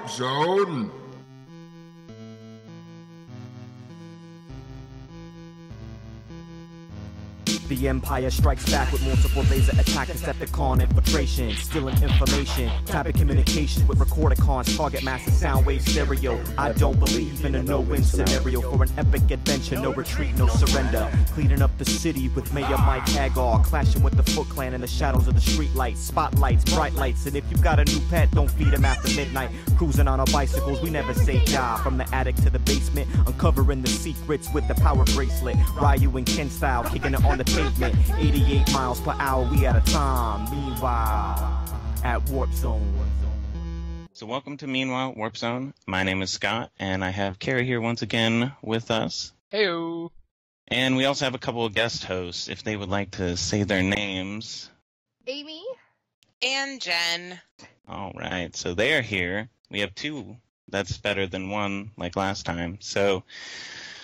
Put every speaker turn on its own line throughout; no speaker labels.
Warp Zone.
The Empire strikes back with multiple laser attack, Decepticon infiltration, stealing information, tapping communications with recordicons, target massive sound wave stereo. I don't believe in a no-win scenario for an epic adventure, no retreat, no surrender. Cleaning up the city with Mayor Mike Hagar, clashing with the Foot Clan in the shadows of the streetlights, spotlights, bright lights, and if you got a new pet, don't feed him after midnight. Cruising on our bicycles, we never say die. From the attic to the basement, uncovering the secrets with the power bracelet. Ryu and Ken style, kicking it on the pavement, 88 miles per hour, we out of time. Meanwhile, at Warp Zone.
So welcome to Meanwhile, Warp Zone. My name is Scott, and I have Carey here once again with us.
Heyo.
And we also have a couple of guest hosts, if they would like to say their names.
Amy.
And Jen.
All right, so they are here. We have two. That's better than one, like last time. So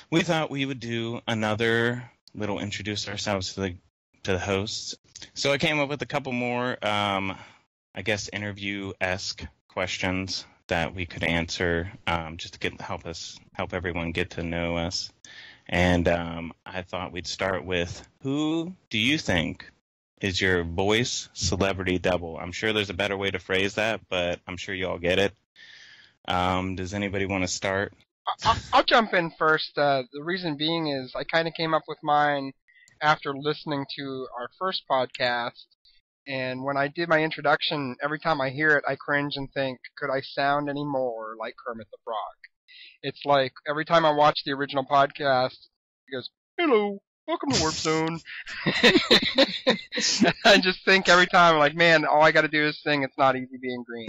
we thought we would do another little introduce ourselves to the hosts. So I came up with a couple more, I guess, interview-esque questions that we could answer, just to help everyone get to know us. And I thought we'd start with, who do you think is your voice celebrity double? I'm sure there's a better way to phrase that, but I'm sure you all get it. Does anybody want to start?
I'll jump in first. The reason being is I kind of came up with mine after listening to our first podcast, and when I did my introduction, every time I hear it, I cringe and think, could I sound any more like Kermit the Frog? It's like every time I watch the original podcast, he goes, "Hello, welcome to Warp Zone." I just think every time, like, man, all I got to do is sing, "It's not easy being green."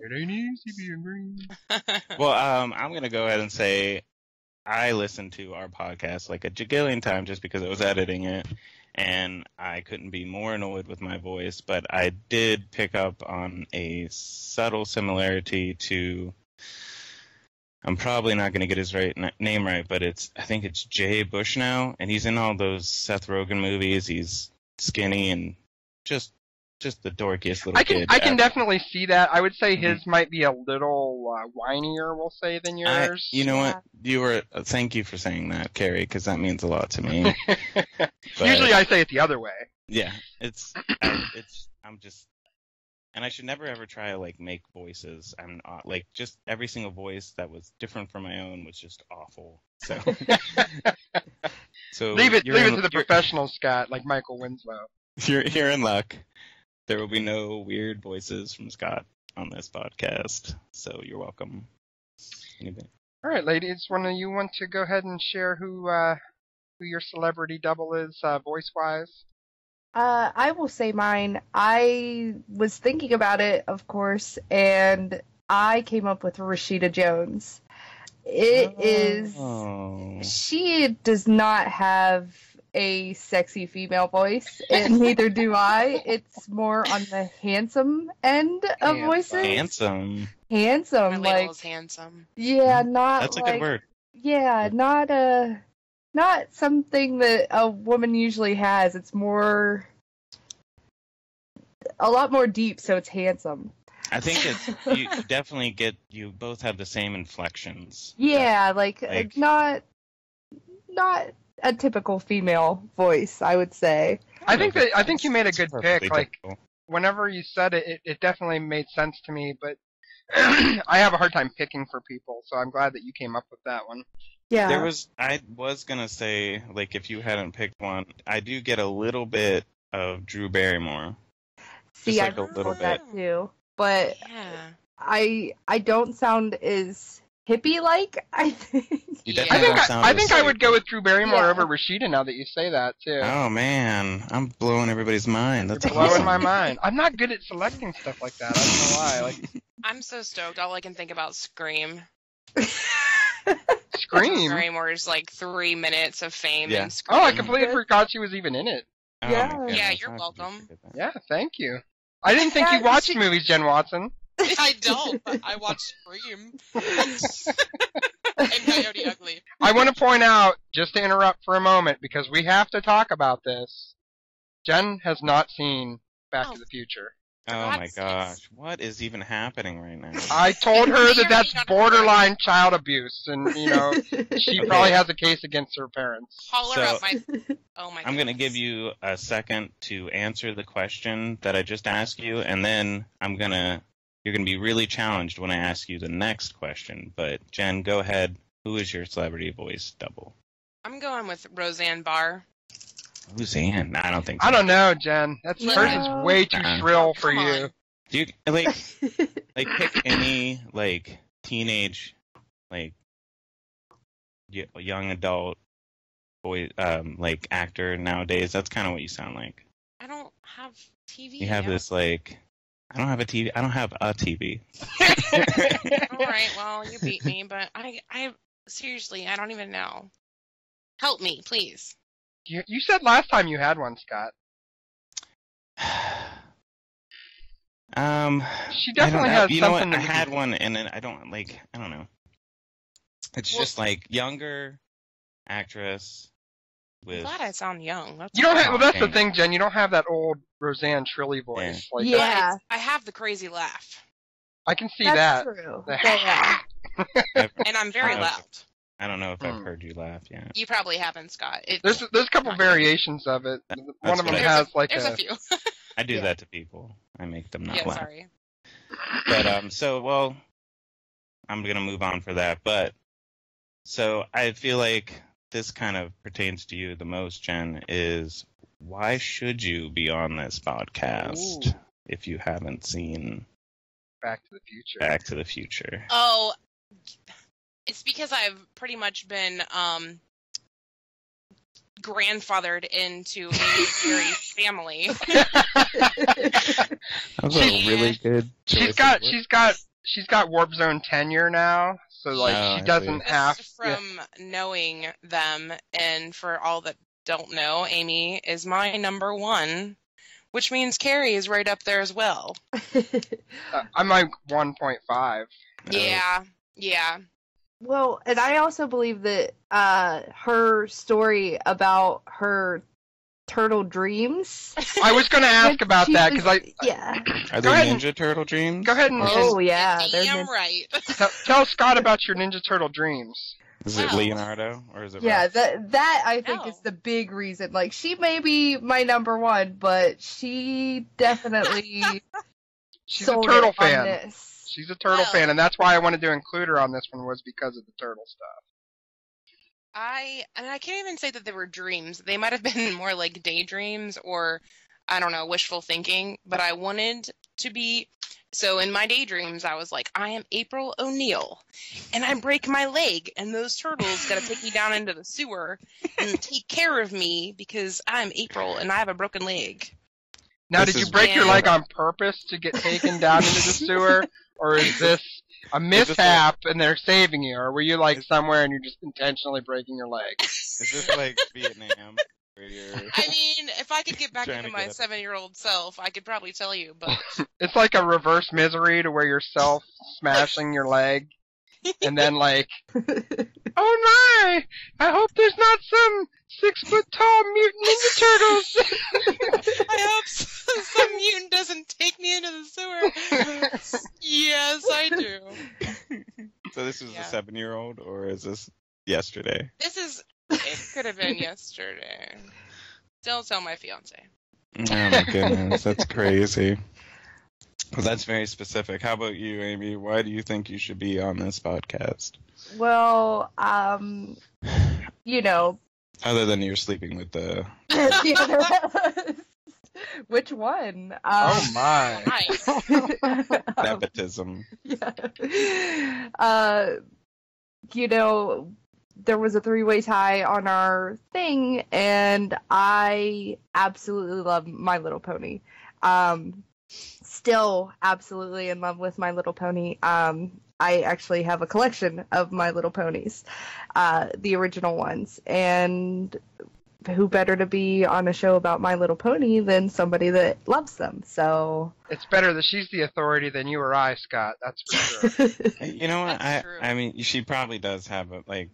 It ain't easy being green.
Well, I'm going to go ahead and say I listened to our podcast like a jagillion times just because I was editing it, and I couldn't be more annoyed with my voice, but I did pick up on a subtle similarity to, I'm probably not going to get his name right, but I think it's Jay Bushnell, and he's in all those Seth Rogen movies. He's skinny and just the dorkiest little kid.
I can definitely see that. I would say his might be a little whinier, we'll say, than yours.
You know what? Thank you for saying that, Carey, because that means a lot to me. But,
usually I say it the other way.
Yeah, I'm just, and I should never ever try to like make voices. I'm not, like, just every single voice that was different from my own was just awful. So
leave it to the professionals, Scott, like Michael Winslow.
You're in luck. There will be no weird voices from Scott on this podcast, so you're welcome. Anybody?
All right, ladies, one of you want to go ahead and share who your celebrity double is, voice-wise?
I will say mine. I was thinking about it, of course, and I came up with Rashida Jones. She does not have a sexy female voice, and neither do I. It's more on the handsome end of voices.
Handsome,
My
like
label's handsome.
Yeah, not
that's a
like,
good word.
Yeah, not something that a woman usually has. It's more, a lot more deep, so it's handsome.
I think you definitely you both have the same inflections.
Yeah, like not a typical female voice, I would say.
I think you made a good pick. Like,
typical.
whenever you said it, it definitely made sense to me, but I have a hard time picking for people, so I'm glad that you came up with that one.
Yeah.
I was gonna say, like, if you hadn't picked one, I do get a little bit of Drew Barrymore.
See,
just like
I
a little bit.
that too, but
Yeah.
I don't sound as hippie-like, I think.
You
Yeah.
definitely don't sound
I think
as-
I would go with Drew Barrymore
Yeah.
over Rashida now that you say that, too.
Oh man, I'm blowing everybody's mind. That's
You're blowing
awesome.
my mind. I'm not good at selecting stuff like that. I don't know why. Like,
I'm so stoked. All I can think about Scream.
Scream.
Barrymore's like 3 minutes of fame
Yeah.
in Scream.
Oh, I completely forgot she was even in it.
Oh, my
Yeah.
goodness,
Yeah,
how
you're
could you
welcome.
forget that?
Yeah, thank you. I didn't think you
Yeah,
watched
she-
movies, Jen Watson.
I don't. I watch Scream. And Coyote Ugly.
I want to point out, just to interrupt for a moment, because we have to talk about this. Jen has not seen Back to the Future.
Oh my
God's sakes.
gosh, what is even happening right now?
I told her
May or
that
may
that's
not have
borderline child abuse, and she
Okay.
probably has a case against her parents.
Holler
So-
up my. Oh my.
I'm going to
goodness.
give you a second to answer the question that I just asked you, and then you're going to be really challenged when I ask you the next question. But Jen, go ahead. Who is your celebrity voice double?
I'm going with Roseanne Barr.
Roseanne? I don't think so.
I don't know, Jen. Hers is way too
Uh-uh.
shrill for
Come
you.
on.
Do you like pick any teenage young adult boy actor nowadays? That's kind of what you sound like.
I don't have TV.
You have this I don't have a TV. I don't have a TV.
All right, well, you beat me, but I seriously, I don't even know. Help me, please.
You said last time you had one, Scott. She definitely
I don't know.
has
You know what?
something
I
to be-
had one, and then I don't know. It's
Well-
just younger actress
I'm
with.
glad I sound young. That's
You don't have. Well, that's the
Okay.
thing, Jen. You don't have that old Roseanne Trilly voice. Like
Yeah.
that.
But I have the crazy laugh,
I can see
That's
that.
true.
The-
Yeah.
and I'm very
Oh.
loud.
I don't know if I've
Hmm.
heard you laugh yet.
You probably haven't, Scott.
There's a couple
not good.
variations of it.
That's
One of them
what I-
has like
There's a few.
I do
Yeah.
that to people. I make them not
Yeah,
laugh.
sorry.
But I'm gonna move on for that. But so I feel like this kind of pertains to you the most, Jen. Is why should you be on this podcast
Ooh.
if you haven't seen
Back to the Future.
Back to the Future?
Oh, it's because I've pretty much been grandfathered into a Carey family.
That was
a really
good.
She's got Warp Zone tenure now, so
Oh, I
she
see.
doesn't have.
Just from knowing them, and for all that don't know, Amy is my number one, which means Carey is right up there as well.
I'm like 1.5.
Yeah.
Well, and I also believe that her story about her turtle dreams.
I was going to ask about
She
that
was-
because
yeah.
Are
Go
they
ahead and-
Ninja Turtle dreams?
Go ahead and
Oh yeah, they're
Damn right.
tell Scott about your Ninja Turtle dreams.
Is it
Wow.
Leonardo or is it?
yeah.
Rex?
That I think
No.
is the big reason. Like she may be my number one, but she definitely
She's a
sold
turtle
it on
fan.
this.
She's a turtle
Well-
fan, and that's why I wanted to include her on this one was because of the turtle stuff.
I can't even say that they were dreams. They might have been more like daydreams or, I don't know, wishful thinking. But I wanted to be. So in my daydreams, I was like, I am April O'Neil, and I break my leg, and those turtles gotta take me down into the sewer and take care of me because I'm April and I have a broken leg.
Now,
This
did you
is-
break your
Yeah.
leg on purpose to get taken down into the sewer, or is this a mishap and they're saving you, or were you like somewhere and you're just intentionally breaking your leg?
Is this like Vietnam? Where you're...
I mean, if I could get back
Trying
into
to
my
get it.
7-year-old self, I could probably tell you, but
It's like a reverse Misery to where you're self smashing your leg, and then like, oh my! I hope there's not some 6-foot-tall mutant Ninja Turtles.
I hope some mutant doesn't take me into the sewer. Yes, I do.
So this is
Yeah.
a 7-year-old, or is this yesterday?
It could have been yesterday. Don't tell my fiance.
Oh my goodness, that's crazy. Well, that's very specific. How about you, Amy? Why do you think you should be on this podcast?
Well, you know,
Other than you're sleeping with the...
the other which one?
Oh my!
Hi.
nepotism.
Yeah. You know, there was a 3-way tie on our thing, and I absolutely love My Little Pony. Still absolutely in love with My Little Pony. I actually have a collection of My Little Ponies, the original ones, and who better to be on a show about My Little Pony than somebody that loves them? So
It's better that she's the authority than you or I, Scott. That's for sure.
You know what?
That's true.
I mean, she probably does have a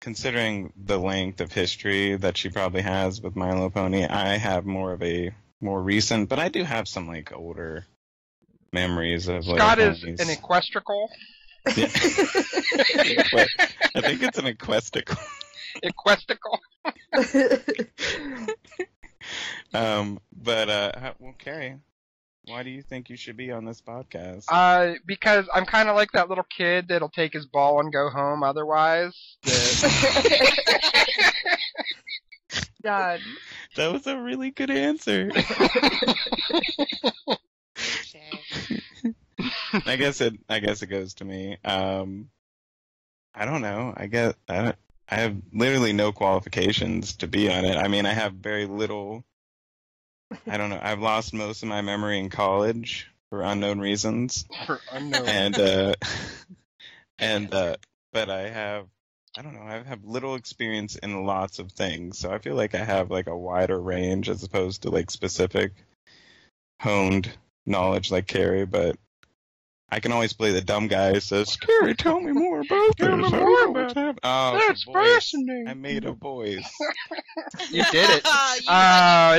considering the length of history that she probably has with My Little Pony. I have more recent, but I do have some older memories of like.
Scott is
homies.
an equestrical.
Yeah. I think it's an equestical.
Equestical.
Well, Carey, why do you think you should be on this podcast?
Because I'm kind of like that little kid that'll take his ball and go home otherwise.
Done.
That was a really good answer. I guess it goes to me. I don't know. I have literally no qualifications to be on it. I mean, I have very little. I don't know. I've lost most of my memory in college for unknown reasons.
For unknown.
But I have. I don't know. I have little experience in lots of things, so I feel like I have like a wider range as opposed to like specific, honed knowledge like Carey. But I can always play the dumb guy who says, "Carey, tell me more about this."
That's fascinating.
I made a voice.
You did it.
You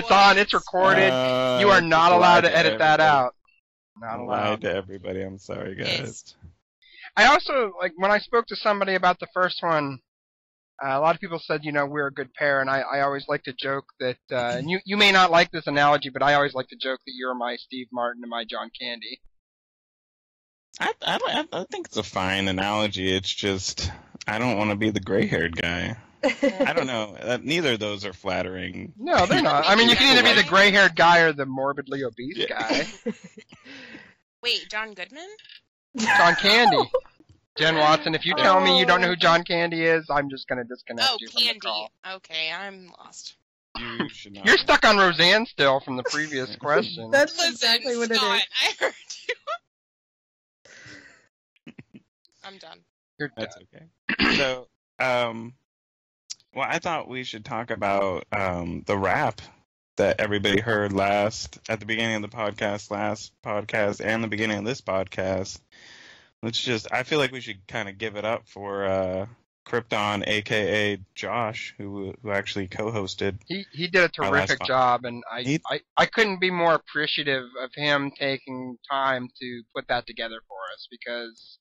It's on. It's recorded. You are not allowed to edit that out. Not
I lied
allowed.
to everybody. I'm sorry, guys.
Yes.
I also, like, when I spoke to somebody about the first one, a lot of people said, we're a good pair, and I always like to joke that, and you may not like this analogy, but I always like to joke that you're my Steve Martin and my John Candy.
I think it's a fine analogy. It's just I don't want to be the gray-haired guy. I don't know. Neither of those are flattering.
No, they're not. I mean, you can either be the gray-haired guy or the morbidly obese guy.
Wait, John Goodman?
John Candy. Jen Watson, if you tell me you don't know who John Candy is, I'm just going to disconnect
Oh,
you from the
Candy.
call.
Okay, I'm lost.
You should not.
You're stuck on Roseanne still from the previous question.
That's
Listen,
exactly what
Scott,
it
I heard you. I'm done.
You're
That's
dead.
okay. So, well, I thought we should talk about the rap that everybody heard at the beginning of the podcast, last podcast, and the beginning of this podcast. I feel like we should kind of give it up for Krypton, aka Josh, who actually co-hosted.
He did a
Our last
terrific
pod-
job, and I couldn't be more appreciative of him taking time to put that together for us, because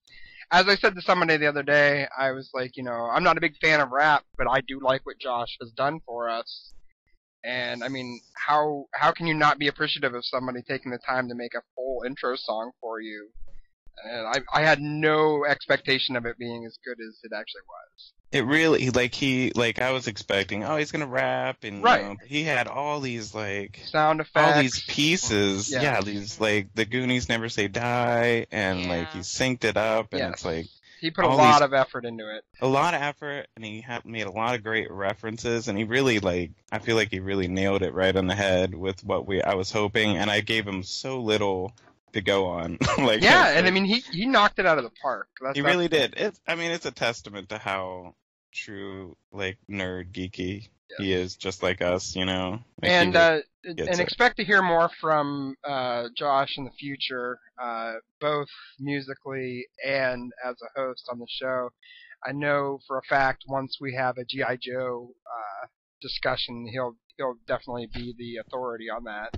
as I said to somebody the other day, I was like, I'm not a big fan of rap, but I do like what Josh has done for us. And I mean, how can you not be appreciative of somebody taking the time to make a full intro song for you? And I had no expectation of it being as good as it actually was.
It really, I was expecting, he's gonna rap, and
Right.
He had all these
Sound effects.
all these pieces,
Yeah.
these the Goonies Never Say Die, and
Yeah.
he synced it up, and
Yes.
it's like
He put a
all
lot
these-
of effort into it.
a lot of effort, and he made a lot of great references, and he really I feel like he really nailed it right on the head with what I was hoping, and I gave him so little to go on.
Yeah, and I mean, he knocked it out of the park.
he really did. It's a testament to how true nerd geeky he is, just like us, Like,
And
gets it.
expect to hear more from Josh in the future, both musically and as a host on the show. I know for a fact once we have a G.I. Joe discussion, he'll definitely be the authority on that.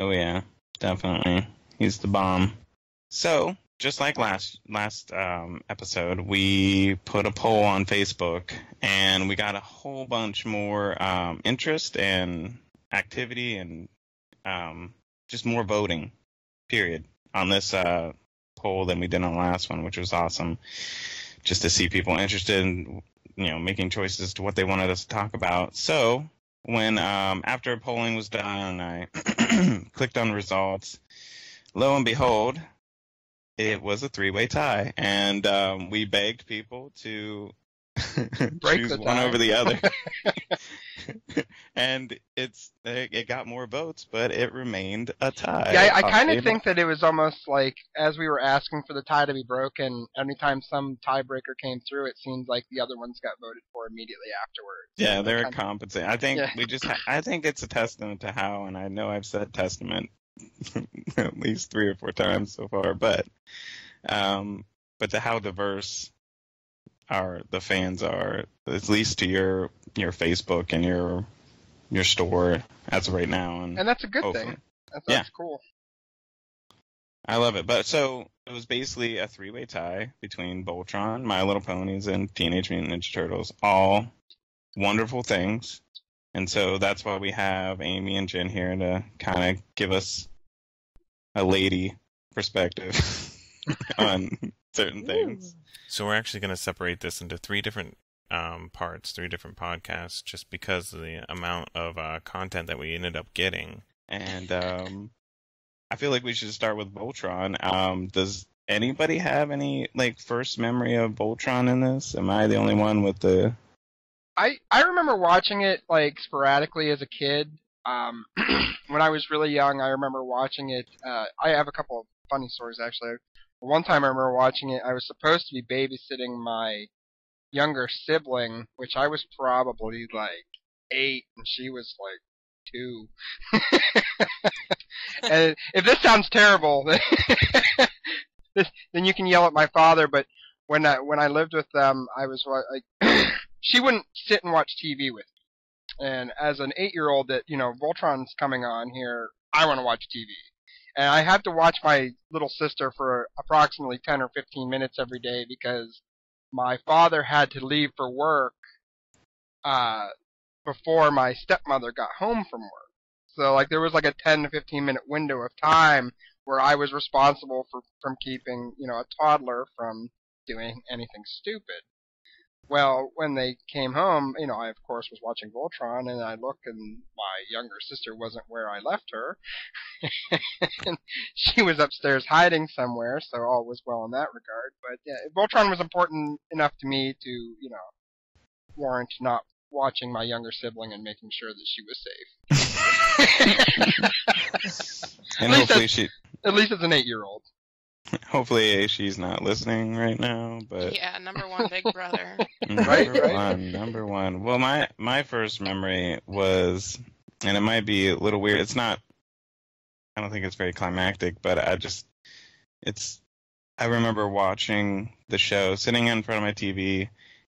Oh yeah, definitely. He's the bomb. So, just like last episode, we put a poll on Facebook, and we got a whole bunch more interest and activity, and just more voting, period, on this poll than we did on the last one, which was awesome. Just to see people interested in, making choices to what they wanted us to talk about. So, when after polling was done, I clicked on results. Lo and behold, it was a 3-way tie, and we begged people to
Break
choose
the
one
tie.
over the other. And it got more votes, but it remained a tie.
Yeah, I kind of think that it was almost like as we were asking for the tie to be broken, anytime some tiebreaker came through, it seemed like the other ones got voted for immediately afterwards.
Yeah, they're
kind of-
compensating. I think
Yeah.
I think it's a testament to how, and I know I've said testament at least 3 or 4 times so far, but to how diverse the fans are, at least to your Facebook and your store as of right now, and
And that's a good
hopefully.
thing. That's
Yeah.
cool.
I love it. But so it was basically a three-way tie between Voltron, My Little Ponies, and Teenage Mutant Ninja Turtles. All wonderful things. And so that's why we have Amy and Jen here to kind of give us a lady perspective on certain things.
So we're actually going to separate this into three different parts, three different podcasts, just because of the amount of content that we ended up getting.
And I feel like we should start with Voltron. Does anybody have any first memory of Voltron in this? Am I the only one with the...
I remember watching it sporadically as a kid. When I was really young, I remember watching it. I have a couple of funny stories actually. One time I remember watching it. I was supposed to be babysitting my younger sibling, which I was probably 8, and she was 2. And if this sounds terrible, then you can yell at my father. But when I lived with them, I was she wouldn't sit and watch TV with me. And as an 8-year-old, that Voltron's coming on here, I want to watch TV. And I had to watch my little sister for approximately 10 or 15 minutes every day because my father had to leave for work before my stepmother got home from work. So there was a 10 to 15 minute window of time where I was responsible from keeping a toddler from doing anything stupid. Well, when they came home, I of course was watching Voltron, and I look, and my younger sister wasn't where I left her. And she was upstairs hiding somewhere, so all was well in that regard. But yeah, Voltron was important enough to me to, warrant not watching my younger sibling and making sure that she was safe.
And hopefully
at least as an 8-year-old.
Hopefully she's not listening right now, but...
Yeah, number one, Big Brother.
Number one. Well, my first memory was, and it might be a little weird, it's not, I don't think it's very climactic, but I remember watching the show, sitting in front of my TV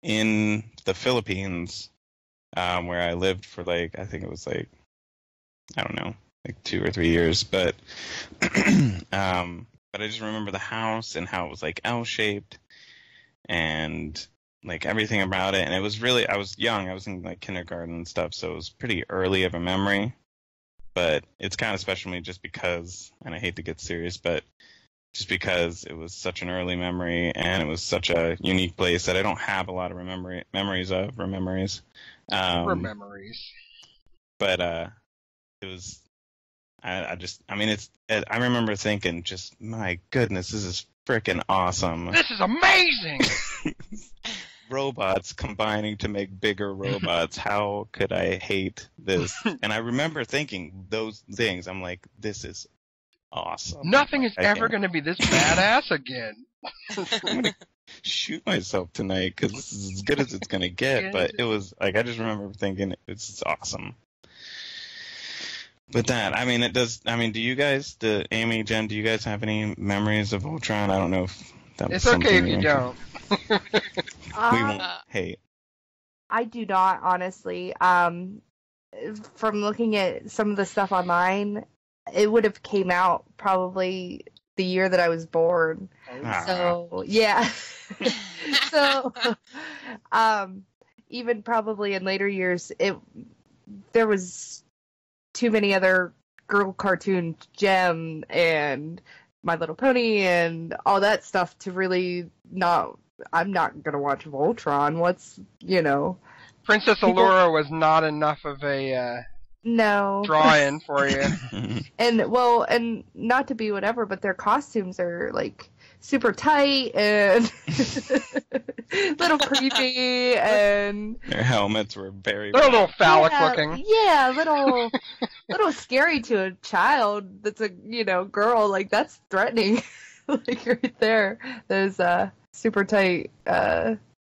in the Philippines, where I lived for I think it was I don't know, 2 or 3 years, but but I just remember the house and how it was L-shaped and everything about it. And it was really, I was young, I was in kindergarten and stuff, so it was pretty early of a memory. But it's kind of special to me just because, and I hate to get serious, but just because it was such an early memory and it was such a unique place that I don't have a lot of memories. But it was, I remember thinking, just, my goodness, this is freaking awesome.
This is amazing!
Robots combining to make bigger robots. How could I hate this? And I remember thinking those things. I'm like, this is awesome.
Nothing is ever going to be this badass again.
I'm going to shoot myself tonight because this is as good as it's going to get. But it was, I just remember thinking, it's awesome. But that, do you guys, Amy, Jen, do you guys have any memories of Voltron? I don't know if that was
It's okay if you don't.
We won't hate.
I do not, honestly. From looking at some of the stuff online, it would have came out probably the year that I was born. So, yeah. So, even probably in later years, there was too many other girl cartoons, Gem and My Little Pony and all that stuff to really not... I'm not going to watch Voltron.
Princess Allura was not enough of a draw-in for you.
And not to be whatever, but their costumes are super tight and little creepy, and
their helmets were very...
They're a little phallic looking.
Yeah, little scary to a child that's a girl. That's threatening. Right there, those super tight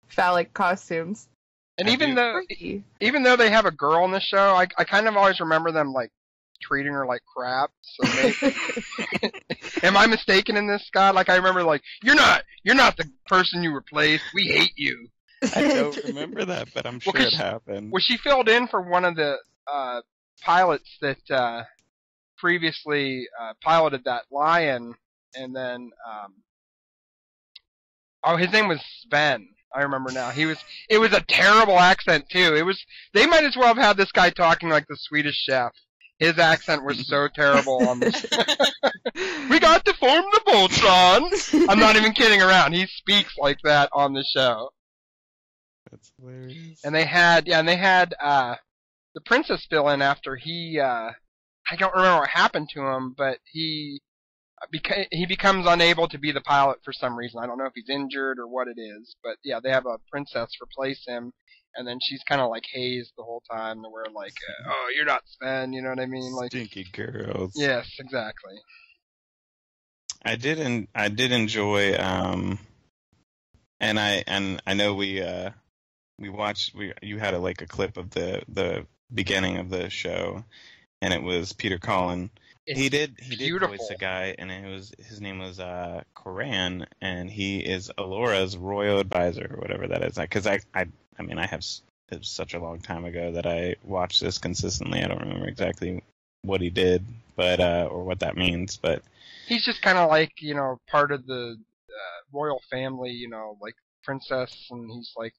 phallic costumes.
And even though they have a girl in the show, I kind of always remember them treating her like crap. So am I mistaken in this, Scott? I remember you're not the person you replaced. We hate you.
I don't remember that, but I'm sure it happened.
Well, she filled in for one of the pilots that previously piloted that lion, and then his name was Sven. I remember now. It was a terrible accent too. They might as well have had this guy talking like the Swedish Chef. His accent was so terrible on this. We got to form the Voltron. I'm not even kidding around. He speaks like that on the show.
That's hilarious.
And they had the princess fill in after he I don't remember what happened to him, but he becomes unable to be the pilot for some reason. I don't know if he's injured or what it is, but yeah, they have a princess replace him, and then she's kind of like hazed the whole time, to where like, oh, you're not Sven, you know what I mean? Like
Stinky girls.
Yes, exactly.
I did enjoy, and I know we watched. You had a clip of the beginning of the show, and it was Peter Cullen. He did voice a guy, and his name was Koran, and he is Alora's royal advisor, or whatever that is. Because it was such a long time ago that I watched this consistently. I don't remember exactly what he did, but or what that means, but
he's just kind of like, part of the royal family, like princess, and he's like,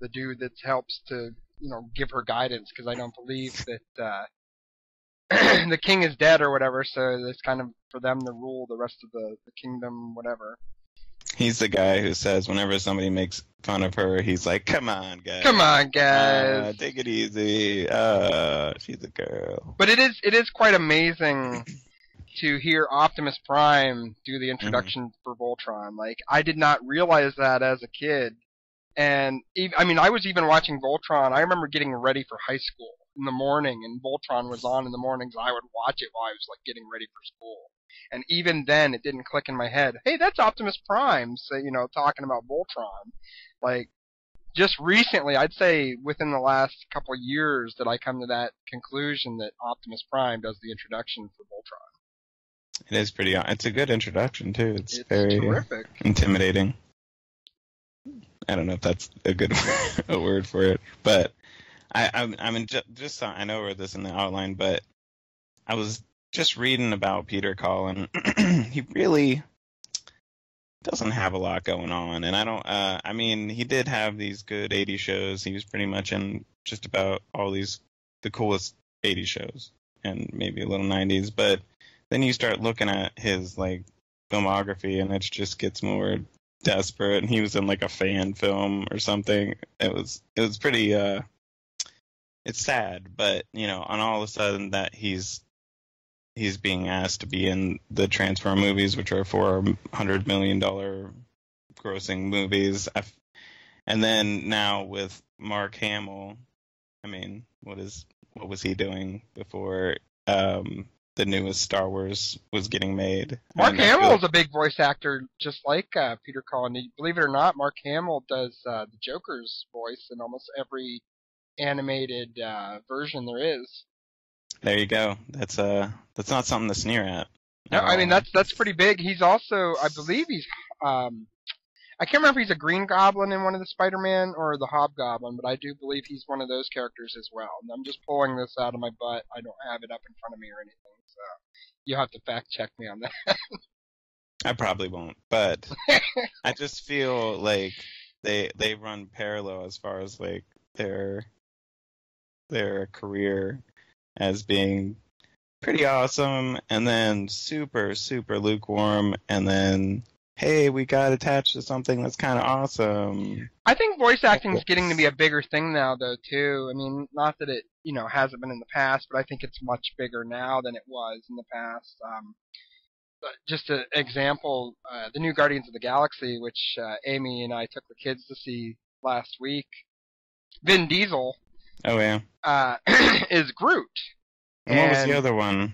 the dude that helps to, give her guidance, because I don't believe that the king is dead or whatever, so it's kind of for them to rule the rest of the kingdom, whatever.
He's the guy who says whenever somebody makes fun of her, he's like, come on, guys.
Come on, guys.
Take it easy. She's a girl.
But it is quite amazing to hear Optimus Prime do the introduction for Voltron. Like, I did not realize that as a kid. And, I was even watching Voltron. I remember getting ready for high school in the morning, and Voltron was on in the mornings. I would watch it while I was, getting ready for school. And even then, it didn't click in my head, hey, that's Optimus Prime, so, talking about Voltron. Like, just recently, I'd say within the last couple of years, that I come to that conclusion that Optimus Prime does the introduction for Voltron.
It is it's a good introduction, too. It's very
terrific.
Intimidating. I don't know if that's a good a word for it, but I know we're this in the outline, but I was just reading about Peter Cullen. He really doesn't have a lot going on, and I don't. He did have these good 80s shows. He was pretty much in just about all the coolest 80s shows, and maybe a little 90s. But then you start looking at his filmography, and it just gets more desperate. And he was in a fan film or something. It was pretty. It's sad, but on all of a sudden that he's being asked to be in the Transformer movies, which are $400 million grossing movies. And then now with Mark Hamill, what was he doing before the newest Star Wars was getting made?
Mark Hamill is a big voice actor, just like Peter Cullen. Believe it or not, Mark Hamill does the Joker's voice in almost every animated version there is.
There you go. That's not something to sneer at.
No, that's pretty big. He's also, I believe he's I can't remember if he's a Green Goblin in one of the Spider-Man or the Hobgoblin, but I do believe he's one of those characters as well. And I'm just pulling this out of my butt. I don't have it up in front of me or anything, so you'll have to fact check me on that.
I probably won't, but I just feel like they run parallel as far as their career as being pretty awesome, and then super, super lukewarm, and then, hey, we got attached to something that's kind of awesome.
I think voice acting is getting to be a bigger thing now, though, too. Not that it, hasn't been in the past, but I think it's much bigger now than it was in the past. But just an example, the new Guardians of the Galaxy, which Amy and I took the kids to see last week, Vin Diesel
Oh, yeah.
Is Groot.
And what was the other one?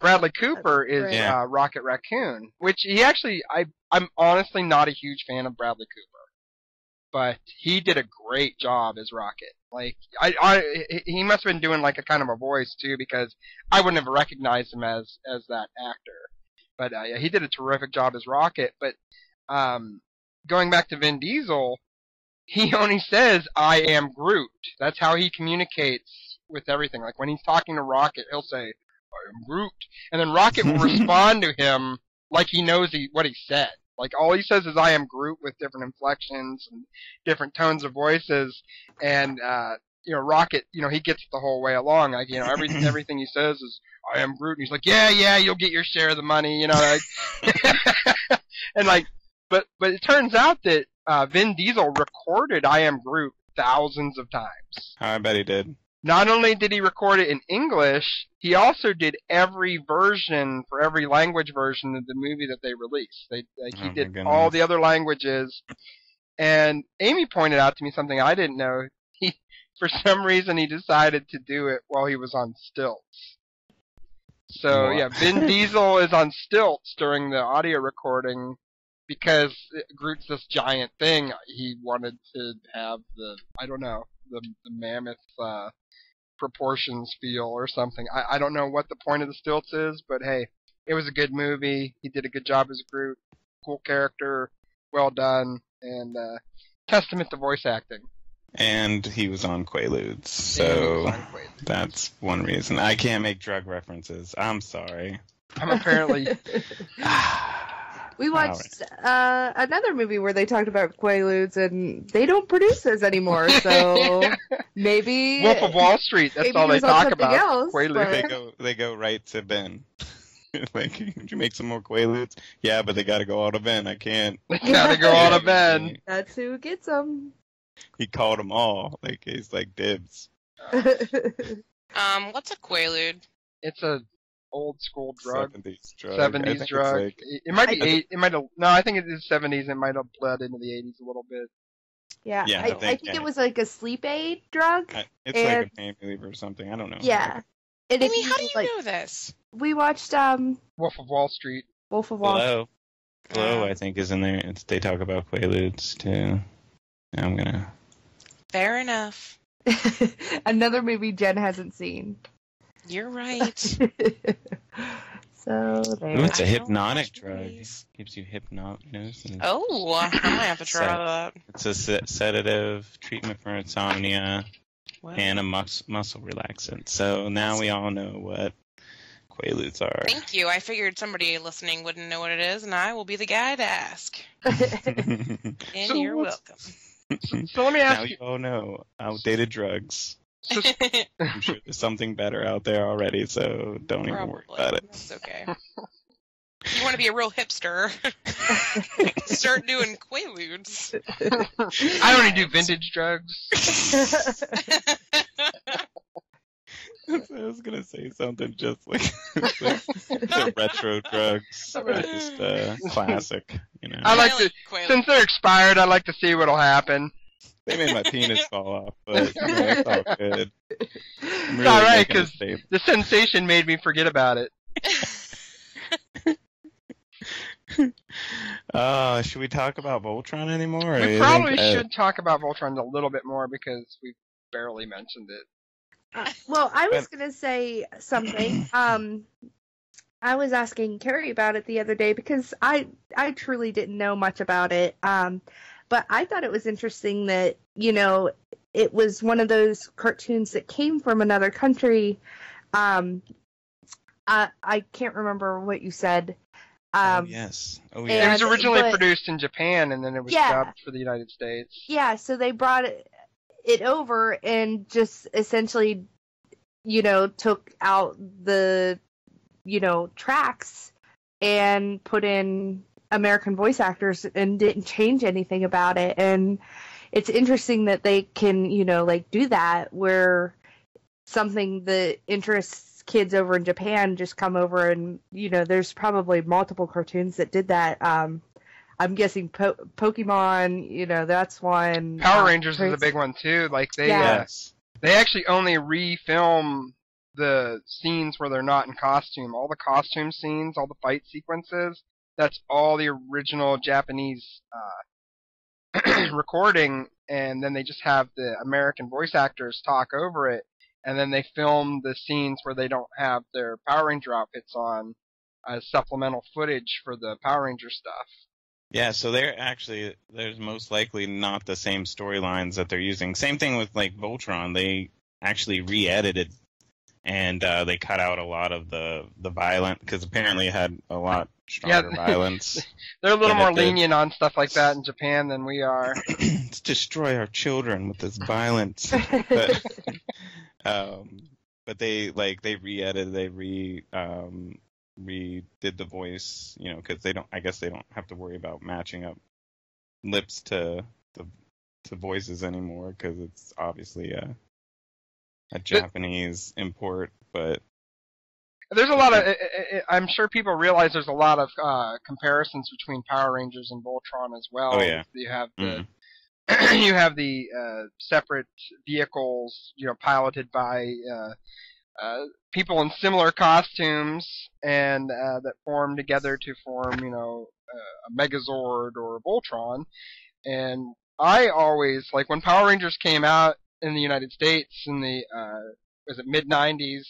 Bradley Cooper is Rocket Raccoon, which he actually, I'm honestly not a huge fan of Bradley Cooper, but he did a great job as Rocket. He must have been doing a kind of a voice too, because I wouldn't have recognized him as that actor. But he did a terrific job as Rocket. But going back to Vin Diesel, he only says, "I am Groot." That's how he communicates with everything. Like when he's talking to Rocket, he'll say, I am Groot. And then Rocket will respond to him like he knows what he said. Like, all he says is, I am Groot, with different inflections and different tones of voices. And, Rocket, he gets it the whole way along. Like, everything he says is, I am Groot. And he's like, yeah, you'll get your share of the money, like. And, like, but it turns out that Vin Diesel recorded I Am Groot thousands of times.
I bet he did.
Not only did he record it in English, he also did every version for every language version of the movie that they released. He did all the other languages. And Amy pointed out to me something I didn't know. For some reason, he decided to do it while he was on stilts. So, yeah, Vin Diesel is on stilts during the audio recording because Groot's this giant thing. He wanted to have the mammoth proportions feel or something. I don't know what the point of the stilts is, but hey, it was a good movie. He did a good job as Groot. Cool character, well done, and testament to voice acting.
And he was on Quaaludes, so that's one reason. I can't make drug references. I'm sorry.
I'm apparently...
We watched another movie where they talked about Quaaludes, and they don't produce those anymore, so maybe...
Wolf of Wall Street, that's all they talk about.
Else,
Quaaludes.
They go right to Ben. Like, could you make some more Quaaludes? Yeah, but they gotta go all to Ben. I can't.
They gotta go all to Ben.
That's who gets them.
He called them all. Like, he's like dibs.
What's a Quaalude?
It's a old school drug.
70s drug.
70s drug.
Like,
it might be no, I think it is 70s. It might have bled into the 80s a little bit.
Yeah, I think it was like a sleep aid drug.
It's like a pain reliever or something. I don't know.
Yeah. And
Amy, how do you know this?
We watched
Wolf of Wall Street.
Wolf of Wall Street.
Glow, I think, is in there. They talk about Quaaludes too. I'm gonna.
Fair enough.
Another movie Jen hasn't seen.
You're right.
So there.
Ooh, it's a hypnotic drug. Gives you hypnosis.
Oh, I might have to try that.
It's a sedative, treatment for insomnia, and a muscle relaxant. So now we all know what Quaaludes are.
Thank you. I figured somebody listening wouldn't know what it is, and I will be the guy to ask. And you're welcome.
So let me ask
you. Now you all know outdated drugs. I'm sure there's something better out there already, so don't even worry about it.
That's okay. You want to be a real hipster? Start doing Quaaludes.
I only do vintage drugs.
I was gonna say something just like the retro drugs, just classic.
I like to, since they're expired, I like to see what'll happen.
They made my penis fall off, but it's all good.
It's really alright, because the sensation made me forget about it.
Should we talk about Voltron anymore?
We probably should talk about Voltron a little bit more because we barely mentioned it.
Well, I was going to say something. I was asking Carey about it the other day because I truly didn't know much about it. But I thought it was interesting that, it was one of those cartoons that came from another country. I can't remember what you said.
Yes.
Oh, yeah. It was originally produced in Japan, and then it was dubbed for the United States.
Yeah, so they brought it over and just essentially, took out the, tracks and put in American voice actors and didn't change anything about it. And it's interesting that they can, do that where something that interests kids over in Japan just come over and, there's probably multiple cartoons that did that. I'm guessing Pokemon, that's one.
Power Rangers is a big one too. Like they actually only refilm the scenes where they're not in costume. All the costume scenes, all the fight sequences, that's all the original Japanese recording, and then they just have the American voice actors talk over it, and then they film the scenes where they don't have their Power Ranger outfits on as supplemental footage for the Power Ranger stuff.
Yeah, so there's most likely not the same storylines that they're using. Same thing with like Voltron. They actually re-edited and they cut out a lot of the violent, because apparently it had a lot stronger violence.
They're a little
than
more
it did.
lenient on stuff like that in Japan than we are.
Let's destroy our children with this violence. But they re-edited, they redid the voice, because I guess they don't have to worry about matching up lips to voices anymore, because it's obviously a Japanese import. But
there's a lot of, I'm sure people realize there's a lot of comparisons between Power Rangers and Voltron as well.
Oh, yeah.
You have the you have the separate vehicles, piloted by people in similar costumes, and that form together to form, a Megazord or a Voltron. And I always, like, when Power Rangers came out in the United States in the was it mid-90s,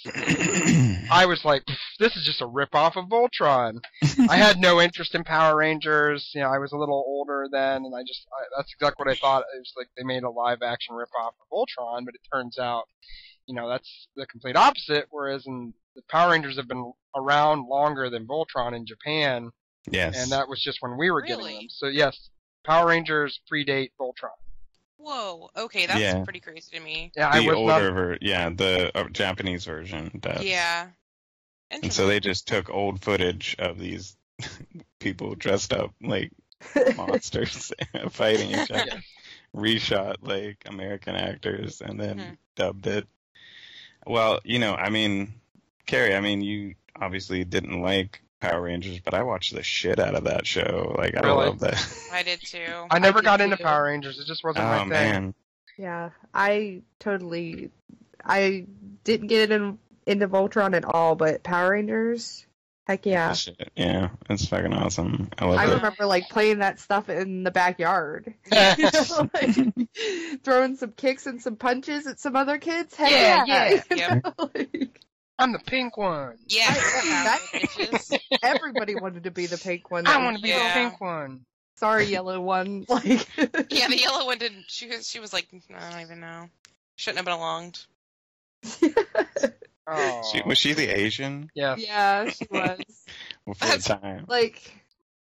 I was like, this is just a rip-off of Voltron. I had no interest in Power Rangers. I was a little older then, and that's exactly what I thought. It was like they made a live-action rip-off of Voltron, but it turns out, that's the complete opposite, whereas the Power Rangers have been around longer than Voltron in Japan.
Yes.
And that was just when we were getting
Really?
them. So, yes, Power Rangers predate Voltron.
Whoa. Okay, that's pretty crazy to me.
Yeah,
the Japanese version does.
Yeah.
And so they just took old footage of these people dressed up like monsters fighting each other, reshot like American actors, and then dubbed it. Well, Carey, you obviously didn't like Power Rangers, but I watched the shit out of that show. Like, I love that.
I did too.
I never
did
got into
too.
Power Rangers. It just wasn't my thing.
Man.
Yeah, I didn't get into Voltron at all, but Power Rangers, heck yeah.
Shit. Yeah, it's fucking awesome. I love
I
it.
remember playing that stuff in the backyard. Throwing some kicks and some punches at some other kids. Heck
Yeah.
you know,
I'm the pink one.
Yeah.
Bitches. Everybody wanted to be the pink one.
I want to be the
Yeah.
pink one.
Sorry, yellow one.
Yeah, the yellow one didn't. She was like, I don't even know. Shouldn't have belonged.
Oh.
Was she the Asian?
Yes.
Yeah, she was.
For the time.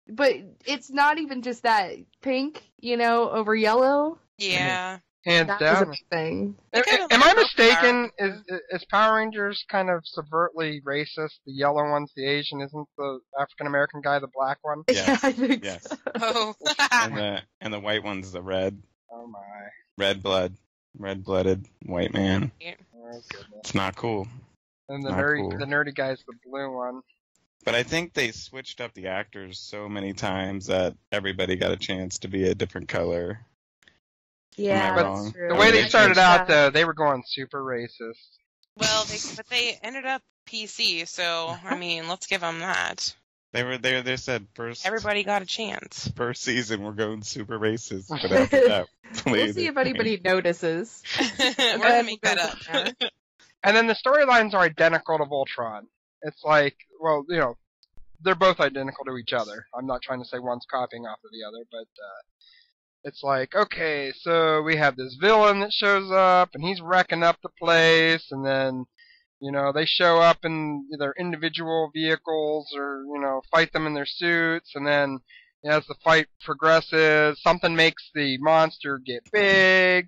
But it's not even just that pink, over yellow.
Yeah.
Hands
That was a
down.
big thing.
Am I mistaken? Is Power Rangers kind of subvertly racist? The yellow one's the Asian, isn't the African American guy the black one?
Yes.
Yeah, I think
Yes.
so.
Oh.
And the white one's the red.
Oh my.
Red-blooded white man.
Oh goodness.
It's not cool.
And
Not cool.
the nerdy guy's the blue one.
But I think they switched up the actors so many times that everybody got a chance to be a different color.
Yeah,
I wrong?
that's true.
The way they
Yeah.
started out, though, they were going super racist.
Well, they ended up PC, so let's give them that.
They said first
Everybody got a chance.
first season we're going super racist, but after that,
We'll see if anybody notices.
We're gonna make that up.
And then the storylines are identical to Voltron. It's like, well, they're both identical to each other. I'm not trying to say one's copying off of the other, but it's like, okay, so we have this villain that shows up, and he's wrecking up the place, and then, they show up in their individual vehicles or, fight them in their suits, and then as the fight progresses, something makes the monster get big,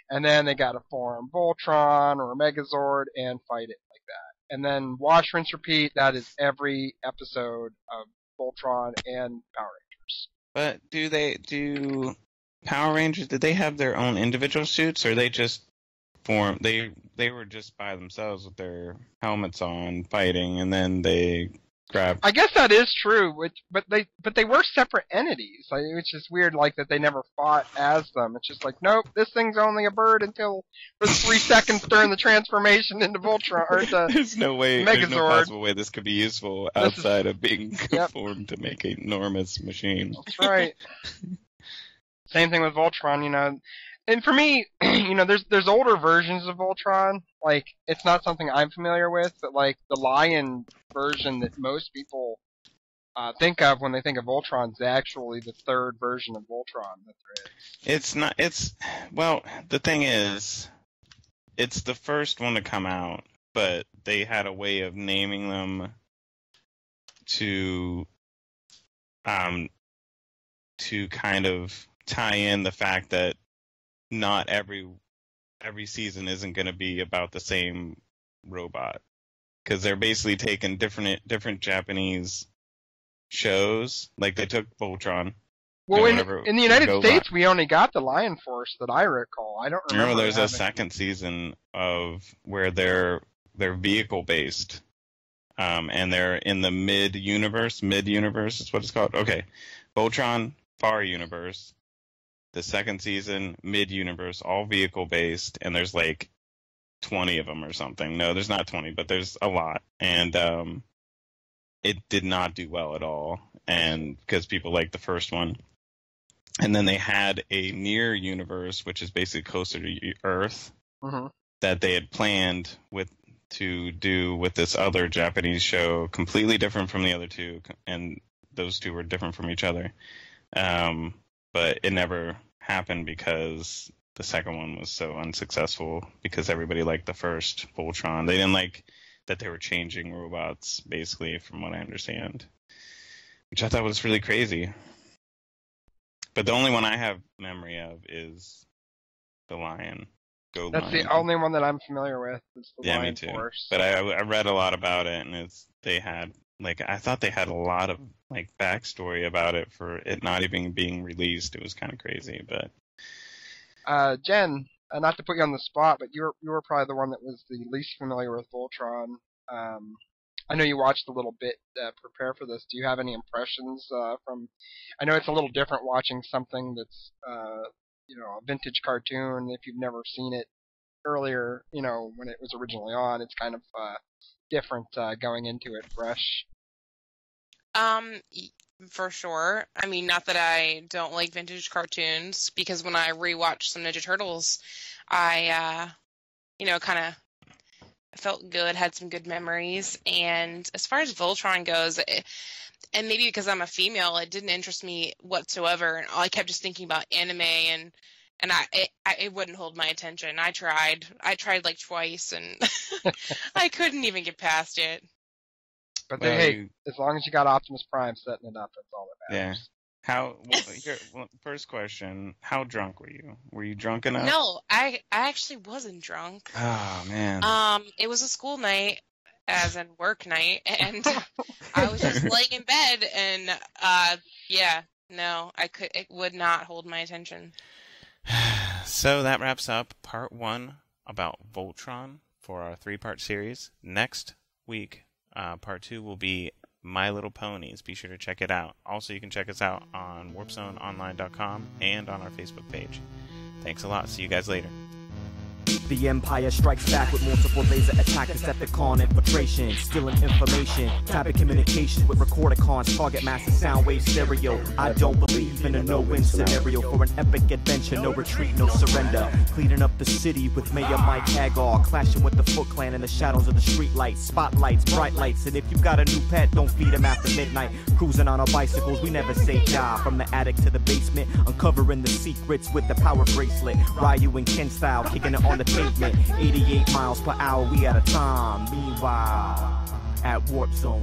and then they gotta form Voltron or Megazord and fight it like that. And then wash, rinse, repeat, that is every episode of Voltron and Power Rangers.
But do Power Rangers, did they have their own individual suits, or they just formed? They were just by themselves with their helmets on, fighting, and then they grabbed.
I guess that is true, but they were separate entities, which is weird. Like that they never fought as them. It's just like, nope, this thing's only a bird until for 3 seconds during the transformation into Voltron or into
There's no
Megazord.
possible way this could be useful outside of being formed to make an enormous machine.
That's right. Same thing with Voltron, And for me, there's older versions of Voltron. Like, it's not something I'm familiar with, but like the Lion version that most people think of when they think of Voltron is actually the third version of Voltron that there is.
It's not. Well, the thing is, it's the first one to come out, but they had a way of naming them to kind of tie in the fact that not every season isn't going to be about the same robot, because they're basically taking different Japanese shows. Like they took Voltron.
Well, in the United
Go
States, we only got the Lion Force that I recall. I don't remember.
There's a second season of where they're vehicle based, and they're in the mid universe is what it's called. Okay, Voltron Far Universe. The second season, mid universe, all vehicle based, and there's like 20 of them or something. No, there's not 20, but there's a lot, and it did not do well at all, and because people liked the first one. And then they had a near universe, which is basically closer to Earth, that they had planned to do with this other Japanese show, completely different from the other two, and those two were different from each other. But it never happened because the second one was so unsuccessful, because everybody liked the first Voltron. They didn't like that they were changing robots, basically, from what I understand, which I thought was really crazy. But the only one I have memory of is the Lion.
That's
Lion.
the only one that I'm familiar with. Is the Lion
me too.
Force.
But I read a lot about it, and I thought they had a lot of like backstory about it for it not even being released. It was kind of crazy, but
Jen, not to put you on the spot, but you were probably the one that was the least familiar with Voltron. I know you watched a little bit prepare for this. Do you have any impressions from? I know it's a little different watching something that's a vintage cartoon. If you've never seen it earlier, when it was originally on, it's kind of different going into it fresh.
For sure. I mean, not that I don't like vintage cartoons, because when I rewatched some Ninja Turtles, I, kind of felt good, had some good memories. And as far as Voltron goes, and maybe because I'm a female, it didn't interest me whatsoever. And I kept just thinking about anime, and it wouldn't hold my attention. I tried like twice, and I couldn't even get past it.
But hey, as long as you got Optimus Prime setting it up, that's all that matters.
Yeah. First question, how drunk were you? Were you drunk enough?
No, I actually wasn't drunk.
Oh, man.
It was a school night, as in work night, and I was just laying in bed, and it would not hold my attention.
So that wraps up part 1 about Voltron for our 3-part series. Next week, part 2 will be My Little Ponies. Be sure to check it out. Also, you can check us out on warpzoneonline.com and on our Facebook page. Thanks a lot. See you guys later.
The Empire strikes back with multiple laser attack, Decepticon infiltration, stealing information, tapping communications with Recordicons, target massive sound wave stereo. I don't believe in a no-win scenario for an epic adventure, no retreat, no surrender. Cleaning up the city with Mayor Mike Hagar, clashing with the Foot Clan in the shadows of the street lights, spotlights, bright lights, and if you got a new pet, don't feed him after midnight. Cruising on our bicycles, we never say die. From the attic to the basement, uncovering the secrets with the power bracelet. Ryu and Ken style, kicking it on the pavement. 88 miles per hour, we at a time. Meanwhile, at Warp Zone.